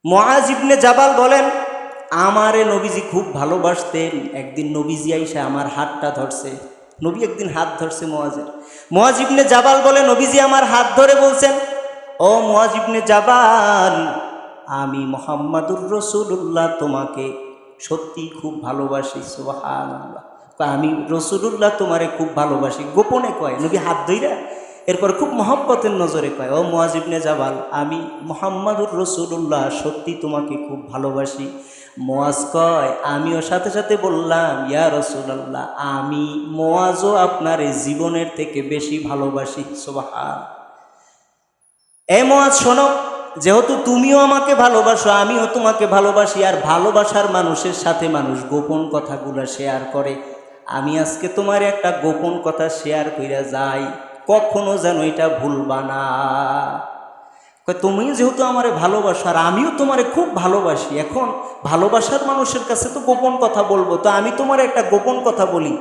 মুআজ ইবনে জাবাল বলেন, আমারে নবীজি খুব ভালোবাসতেন। একদিন নবীজি আইসা আমার হাতটা ধরছে। নবী একদিন হাত ধরছে মুআজের। মুআজ ইবনে জাবাল বলে, নবীজি আমার হাত ধরে বলছেন, ও মুআজ ইবনে জাবাল, আমি মুহাম্মাদুর রাসূলুল্লাহ তোমাকে সত্যি খুব ভালোবাসি। সুবহানাল্লাহ। আমি রাসূলুল্লাহ তোমারে খুব ভালোবাসি। গোপনে কয়, নবী হাত ধইরা এরপর খুব মহব্বতের নজরে কয়, ও মুআজ ইবনে জাবাল, আমি মুহাম্মাদুর রাসূলুল্লাহ সত্যি তোমাকে খুব ভালোবাসি। মুআজ কয়, আমিও সাথে সাথে বললাম, ইয়া রাসূলুল্লাহ, আমি মুআজও আপনার এই জীবনের থেকে বেশি ভালোবাসি। সুবহান। এ মুআজ শোনো, যেহেতু তুমিও আমাকে ভালোবাসো, আমিও তোমাকে ভালোবাসি, আর ভালোবাসার মানুষের সাথে মানুষ গোপন কথাগুলো শেয়ার করে। আমি আজকে তোমার একটা গোপন কথা শেয়ার কইরা যাই, কখনো যেন এটা ভুলবা না। তুমি যেহেতু আমারে ভালোবাসো আর আমিও তোমারে খুব ভালোবাসি, এখন ভালোবাসার মানুষের কাছে তো গোপন কথা বলবো, তো আমি তোমার একটা গোপন কথা বলি,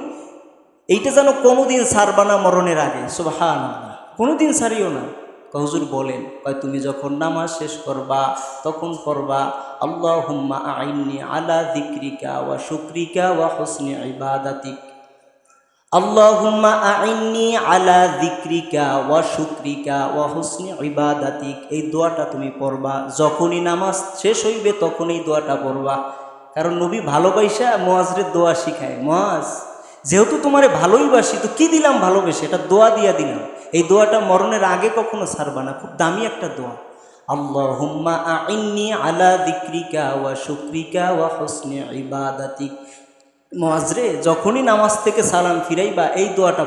এইটা যেন কোনোদিন ছাড়বা না মরণের আগে। সুবহানাল্লাহ। কোনোদিন ছাড়িও না। হুজুর বলেন, তুমি যখন নামাজ শেষ করবা তখন পড়বা, আল্লাহুম্মা আইন্নি আলা যিকরিকা ওয়া শুকরিকা ওয়া হুসনি ইবাদাতিক। আল্লাহুম্মা আইন্নি আলা যিকরিকা ওয়া শুকরিকা ওয়া হুসনি ইবাদাতিক। এই দোয়াটা তুমি পড়বা, যখনই নামাজ শেষ হইবে তখন এই দোয়াটা পড়বা। কারণ নবী ভালোবাসা মুআজের দোয়া শিখায়। মুআজ, যেহেতু তোমারে ভালোইবাসি, তো কি দিলাম ভালোবেসে, এটা দোয়া দিয়া দিলাম। এই দোয়াটা মরণের আগে কখনো ছাড়বা না, খুব দামি একটা দোয়া। আল্লাহুম্মা আইন্নি আলা যিকরিকা ওয়া শুকরিকা ওয়া হুসনি ইবাদাতিক। মুআজ রে, যখনই নামাজ থেকে সালাম ফিরাইবা এই দোয়াটা